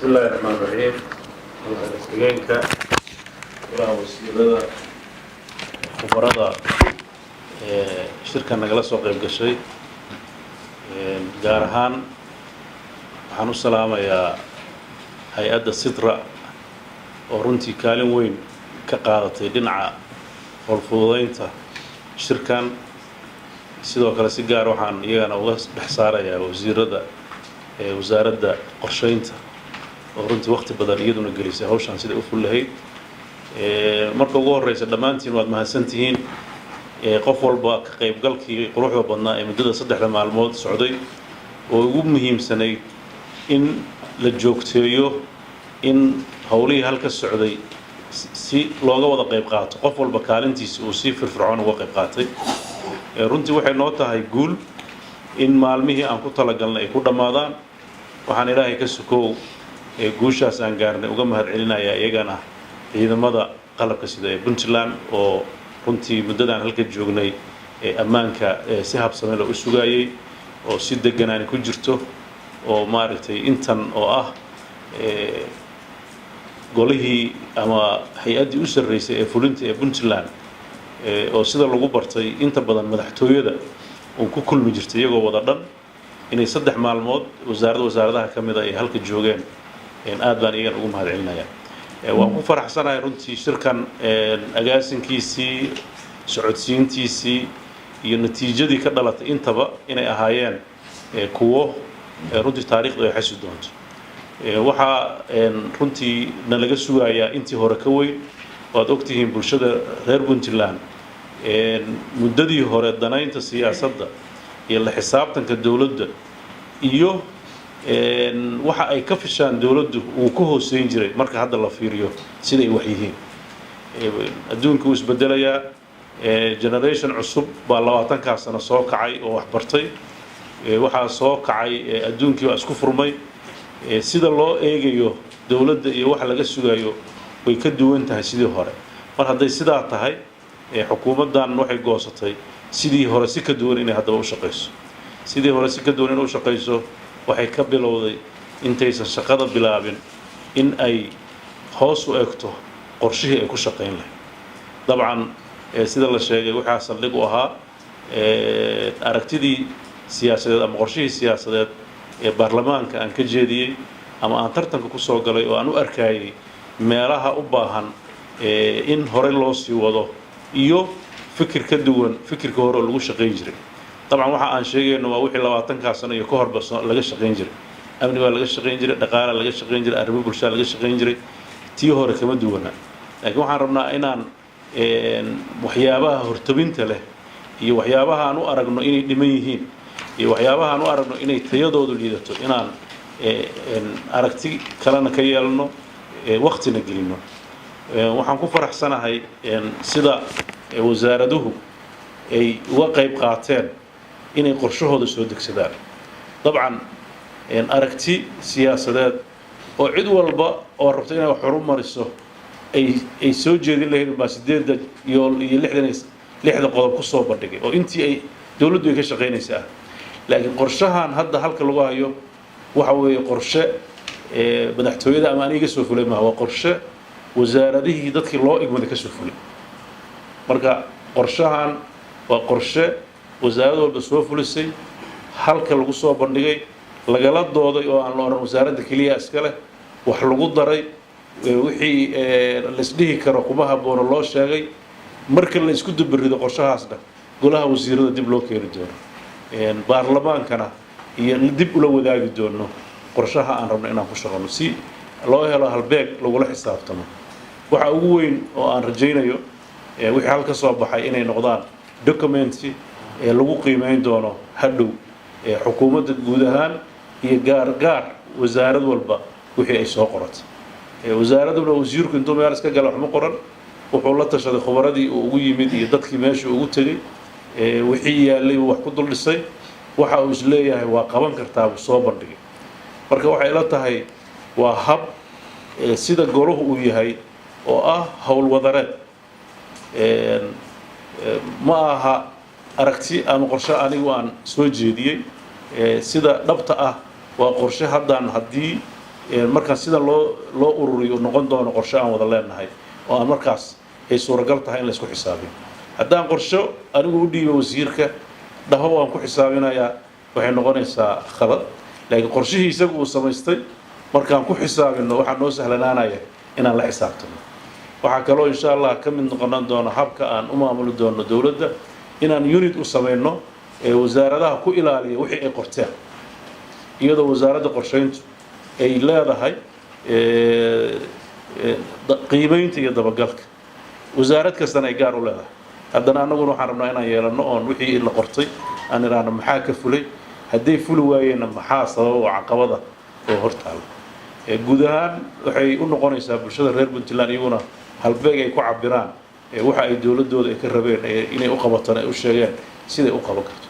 بسم الله الرحمن الرحيم. deegaanka walaal wasiirada khubarada shirkan nagala soo qayb gashay gaar ahaan waxaan u salaamayaa hay'adda Sidra oo runtii kaalin weyn ka qaadatay dhinaca howlfududeynta shirkan sidoo kale si gaar waxaan iyagana uga dhex saarayaa wasiirada wasaaradda qorsheynta oo runtii waqti badan iyaduna gelisay hawshan sida u fullahayd marka ugu horeysa dhamaantiin waad mahadsantihiin qof walba ka qaybgalkii quruxda badnaa ee muddada 3 maalmood socday oo ugu muhiimsanayd in la joogteeyo in hawlihii halka socday si looga wada qayb qaato qof walba kaalintiisa uu si firfircoon uga qayb qaatay runtii waxay noo tahay guul in maalmihii aan ku talagalnay ay ku dhamaadaan waxaan ilaahay ka sukow guushaas aan gaarnay uga mahad celinayaa iyagana ciidamada qalabka sida ee Puntland oo runtii muddadan halka joognay ammaanka si habsame loo sugayay oo si deganaan ku jirto oo maaragtay intan oo ah golihii ama hay'adii u sareysay ee fulinta ee Puntland oo sida lagu bartay inta badan madaxtooyada oo ku kulmi jirtay iyagoo wada dhan inay 3 maalmood wasaaradaha kamid ah ay halka joogeen aad baan iyaga ugu mahad celinayaa waan ku faraxsanahay runtii shirkan agaasinkiisii socodsiintiisii iyo natiijadii ka dhalatay intaba inay ahaayeen kuwo runtii taariikhda ay xasi doonto waxa runtii nalaga sugayaa intii hore ka weyn waad ogtihiin bulshada reer Puntland muddadii hore danaynta siyaasadda iyo la xisaabtanka dawladda iyo waxa ay ka fishaan dawladdu uu ku hooseyn jiray marka hadda la fiiriyo sida ay wax yihiin adduunku wuu isbedelayaa generation cusub baa 20 sano soo kacay oo wax bartay waxa soo kacay adduunkii waa isku furmay sida loo eegayo dawladda iyo waxa laga sugayo way ka duwan tahay sidii hore mar hadday sidaa tahay xukuumaddan waxay goosatay sidii hore si ka duwan inay hadda u shaqeyso sidii hore si ka duwan inay u shaqeyso waxay ka bilowday intaysan shaqada bilaabin in ay hoos u eegto qorshihii ay ku shaqeyn lahayd dabcan sida la sheegay waxa saldhig u ahaa aragtidii siyaasadeed ama qorshihii siyaasadeed ee baarlamaanka aan ka jeediyay ama aan tartanka ku soo galay oo aan u arkayay meelaha u baahan in hore loo sii wado iyo fikir ka duwan fikirka hore oo lagu shaqeyn jiray طبعا waxa aan sheegayno waa wixii 20 sano iyo ka horba laga shaqeyn jiray amni waa laga shaqeyn jiray dhaqaale laga shaqeyn jiray arrimo bulshada laga shaqeyn jiray tii hore kama duwana laakiin waxaan rabnaa inaan waxyaabaha hortabinta leh iyo waxyaabaha aan u aragno inay dhiman yihiin iyo waxyaabaha aan u aragno inay tayadoodu liidato inaan aragti kalena ka yeelno waqtina gelino waxaan ku faraxsanahay sida wasaaraduhu ay uga qayb qaateen inay qorshahooda soo degsadaan dabcan aragti siyaasadeed oo cid walba oo rabta inay wax horumariso ay soo jeedin lahayd baa 8 iyo 66 qodob ku soo bandhigay oo intii ay dawladdu ay ka shaqeynaysaa laakiin qorshahan hadda halka lagu hayo waxa weeye qorshe madaxtooyada ama aniga soo fulay ma waa qorshe wasaaradihii dadkii loo igmada ka soo fulay marka qorshahan waa qorshe wasaaradda walba soo fulisay halka lagu soo bandhigay lagala dooday oo aan la oran wasaaradda kaliya iska leh wax lagu daray wixii la isdhihi karo kuma habboon loo sheegay marka la isku dubarido qorshahaasna golaha wasiirada dib loo keeni doono baarlamaankana iyo dib ula wadaagi doono qorshaha aan rabno inaan ku shaqeyno si loo helo halbeeg lagula xisaabtamo waxa ugu weyn oo aan rajaynayo wixii halka soo baxay inay noqdaan documenti lagu qiimeyn doono hadhow xukuumadda guud ahaan iyo gaar wasaarad walba wixii ay soo qoratay wasaaraduna wasiirku intuu meel iska gala wax ma qoran wuxuu la tashaday khubaradii uu ugu yimid iyo dadkii meesha ugu tagay wixii yaalay wax ku dul dhisay waxa uu isleeyahay waa qaban kartaa uu soo bandhigay marka waxay la tahay waa hab sida goluhu uu yahay oo ah hawl wadareed ma aha aragti ama qorshe anigu aan soo jeediyay sida dhabta ah waa qorshe haddaan haddii markaan sida loo ururiyo noqon doono qorshe aan wada leenahay oo aan markaas ay suuragal tahay in la isku xisaabiyo haddaan qorsho anigu u dhiibo wasiirka dhaho waan ku xisaabinayaa waxay noqonaysaa khalad laakiin qorshihii isagu uu samaystay markaan ku xisaabino waxaa noo sahlanaanaya inaan la xisaabtano waxaa kaloo insha allah ka mid noqon doona habka aan u maamuli doono dowladda inaan unit u samayno wasaaradaha ku ilaaliya wixii ay qorteen iyadoo wasaaradda qorsheyntu ay leedahay qiimeynta iyo dabagalka wasaarad kastana ay gaar u leedahay haddana annaguna waxaan rabnaa inaan yeelano oon wixii la qortay aan idhaahno maxaa ka fulay hadday fuli waayeenna maxaa sababa oo caqabada oo hortaala guud ahaan waxay u noqonaysaa bulshada reer puntland iyaguna halbeeg ay ku cabiraan waxa ay dowladooda ay ka rabeen inay u qabataan ay u sheegeen siday u qaban karto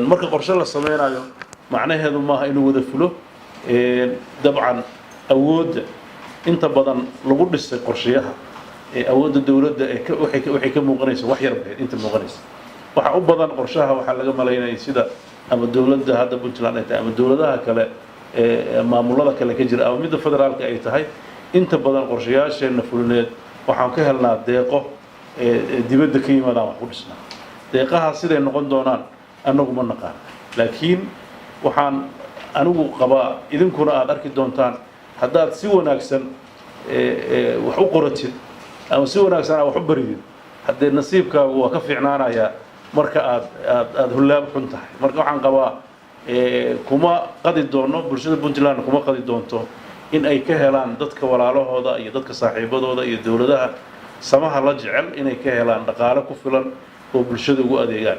marka qorshe la sameynayo macnaheedu maaha inuu wada fulo dabcan awoodda inta badan lagu dhisay qorshayaha awoodda dowladda waxay ka muuqanaysa wax yar bayd inta muuqanaysa waxa u badan qorshaha waxaa laga malaynayay sida ama dowladda hadda puntland ay tahay ama dowladaha kale maamulada kale ka jira ama midda federaalka ay tahay inta badan qorshayaasheena fulineed waxaan ka helnaa deeqo dibadda ka yimaadaan wax ku dhisnaa deeqaha siday noqon doonaan annagu ma naqaan laakiin waxaan anigu qabaa idinkuna aad arki doontaan haddaad si wanaagsan wax u qoratid ama si wanaagsan aad wax u baridid haddee nasiibkaagu waa ka fiicnaanayaa marka aad hullaab xun tahay marka waxaan qabaa kuma qadi doono bulshada puntland kuma qadi doonto in ay ka helaan dadka walaalahooda iyo dadka saaxiibadooda iyo dowladaha samaha la jecel inay ka helaan dhaqaale ku filan oo bulshada ugu adeegaan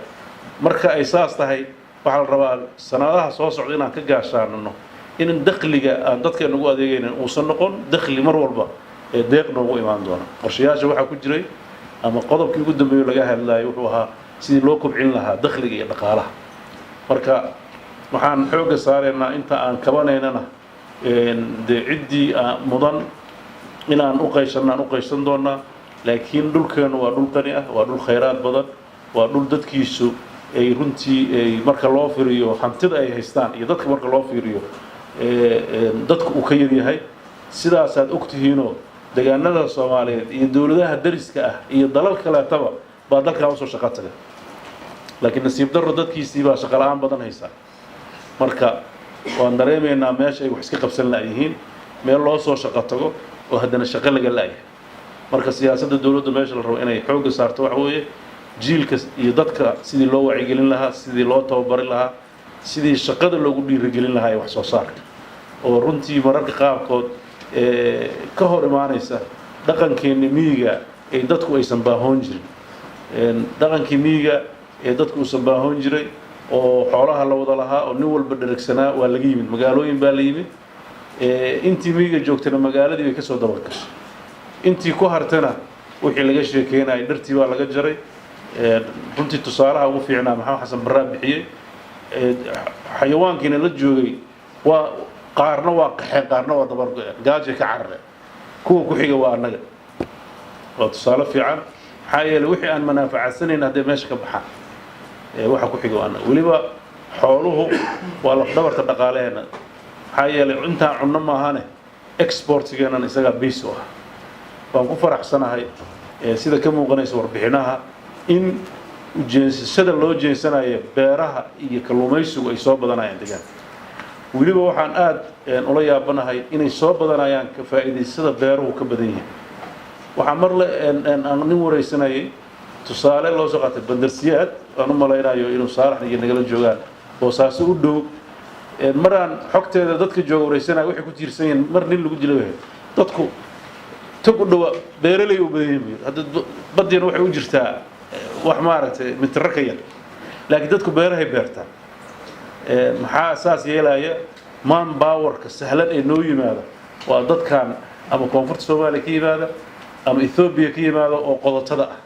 marka ay saas tahay waxaa la rabaa sanadaha soo socda inaan ka gaashaanano in dakhliga aan dadkeena ugu adeegaynin uusan noqon dakhli mar walba deeq noogu imaan doona qorshayaasha waxaa ku jiray ama qodobkii ugu dambeeyo laga hadlayo wuxuu ahaa sidii loo kobcin lahaa dakhliga iyo dhaqaalaha marka waxaan xoogga saaraynaa inta aan kabanaynana dee ciddii mudan inaan u qaysan doonaa laakiin dhulkeenu waa dhul qani ah waa dhul khayraad badan waa dhul dadkiisu ay runtii marka loo fiiriyo hantida ay haystaan iyo dadka marka loo fiiriyo dadka uu ka yaryahay sidaasaad ogtihiinoo deegaanada soomaaliyeed iyo dowladaha dariska ah iyo dalal kaleetaba baa dalkaa usoo shaqo taga laakiin nasiib darro dadkiisii baa shaqo la-aan badan haysaa marka waan dareemaynaa meesha ay wax iska qabsan la'yihiin meel loo soo shaqo tago oo haddana shaqo laga la'yahay marka siyaasadda dowladda meesha la rabo inay xoogga saarto waxa weeye jiilka iyo dadka sidii loo wacyigelin lahaa sidii loo tababari lahaa sidii shaqada loogu dhiirigelin lahaa ee wax soo saarka oo runtii mararka qaarkood ka hor imaanaysa dhaqankeena miyiga ee dadku aysan baahoon jirin dhaqankii miyiga ee dadku uusan baahoon jiray oo xoolaha la wada lahaa oo nin walba dheragsanaa waa laga yimid magaalooyin baa la yimid intii miyiga joogtana magaaladii bay kasoo dabagashay intii ku hartana wixii laga sheekeynayay dhartii baa laga jaray runtii tusaalaha ugu fiicnaa maxamed xasan barraa bixiyey xayawaankiina la joogay waa qaarna waa qaxeen qaarna waa dabargo-een gaajay ka carare kuwa ku xiga waa annaga waa tusaale fiican maxaa yeelay wixii aan manaafacadsanayn hadday meesha ka baxaan waxa ku xiga waa annaga weliba xooluhu waa lafdhabarta dhaqaaleheena maxaa yeelay intaan cunno maahane exportigeenan isagaa biis u ah waan ku faraxsanahay sida ka muuqanaysa warbixinaha in ujeensashada loo jeensanayo beeraha iyo kalluumaysigu ay soo badanayaan deegaanka weliba waxaan aad ula yaabanahay inay soo badanayaan ka faa'iidaysada beeruhu ka badan yihiin waxaa mar le aan nin waraysanayay tusaale loo soo qaatay bandarsiyaad aan u malaynayo inuu saalax iyo nagala joogaan boosaaso u dhow maraan xogteeda dadka jooga waraysanayo waxay ku tiirsan yihiin mar nin lagu dilo yahay dadku tag u dhawa beeraley u badan yihiin hadda badiyana waxay u jirtaa wax maaragtay mitro ka yar laakiin dadku beerahay beertaan maxaa saas yeelaya man powerka sahlan ee noo yimaada waa dadkan ama koonfurta soomaaliya ka yimaada ama ethoobiya ka yimaada oo qodotada ah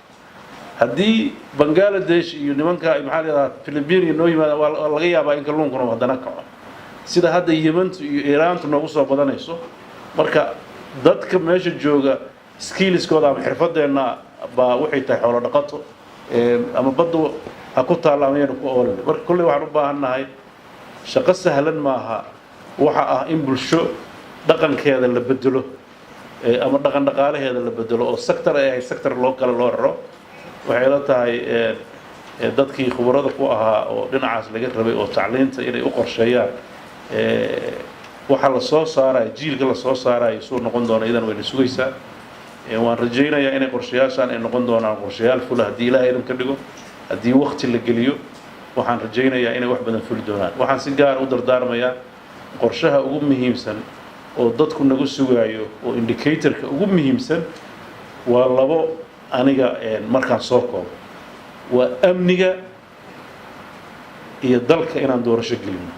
haddii bangaladesh iyo nimanka maxaa leedaha philippine noo yimaada waa laga yaabaa in kalluunkuna haddana kaco sida hadda yemantu iyo iiraantu noogu soo badanayso marka dadka meesha jooga skillskooda ama xirfadeenna baa waxay tahay xoolo dhaqato ama badda ha ku taalla ama yaynu ku oolin marka kolley waxaan u baahan nahay shaqo sahlan maaha waxa ah in bulsho dhaqankeeda la bedelo ama dhaqan dhaqaalaheeda la bedelo oo sector ay sector loo kala loo raro waxay la tahay dadkii khibrada ku ahaa oo dhinacaas laga rabay oo tacliinta inay u qorsheeyaan waxa la soo saaray jiilka la soo saaray soo noqon doona idan way sugaysaa waan rajaynayaa inay qorshayaashan ay noqon doonaan qorshayaal ful haddii Ilaahay idin ka dhigo haddii waqti la geliyo waxaan rajaynayaa inay wax badan fuli doonaan waxaan si gaar u dardaarmayaa qorshaha ugu muhiimsan oo dadku nagu sugaayo oo indicator-ka ugu muhiimsan waa labo aniga markaan soo koobo waa amniga iyo dalka inaan doorasho gelino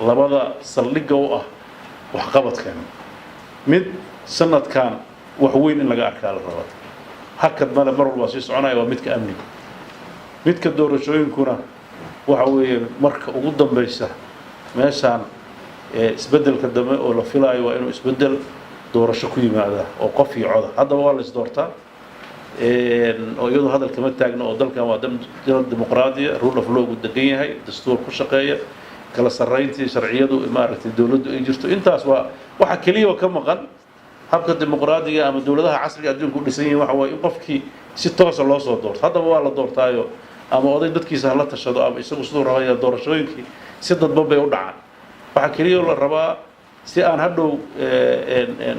labada saldhigga u ah waxqabadkan mid sanadkan wax weyn in laga arkaa la rabo hakad male mar walba sii soconaya waa midka amniga midka doorashooyinkuna waxa weeye marka ugu dambaysa meeshaan isbeddelka dambe oo la filayo waa inuu isbeddel doorasho ku yimaada oo qof iyo cod haddaba waa la isdoortaa oo iyadoo hadal kama taagno oo dalkan waa dal dimuqraadiya rule of law uu degan yahay dastuur ku shaqeeya kala sarreyntii sharciyadu maaragtay dawladdu ay jirto intaas waa waxa kaliya oo ka maqan habka dimuqraadiga ama dawladaha casriga adduunka u dhisan yihiin waxa waaye in qofkii si toos ah loo soo doorto haddaba waa la doortaayo ama oday dadkiisa la tashado ama isagu sidoo rabaya doorashooyinkii si dadban bay u dhacaan waxa kaliya la rabaa si aan hadhow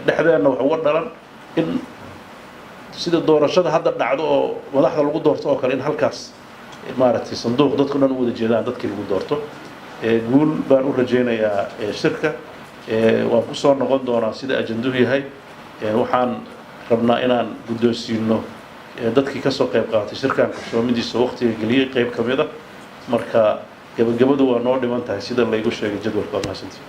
dhexdeena wax uga dhalan in sida doorashada hadda dhacdo oo madaxda lagu doorto oo kale in halkaas maaragtay sanduuq dadku dhan u wada jeedaan dadkii lagu doorto guul baan u rajaynayaa shirka waan ku soo noqon doonaa sida ajanduhu yahay waxaan rabnaa inaan guddoonsiino dadkii ka soo qayb qaatay shirkan qarsoomidiisa waqtiga geliyay qayb ka mid ah marka gabagabadu waa noo dhiman tahay sida laygu sheegay jadwalka mahadsantii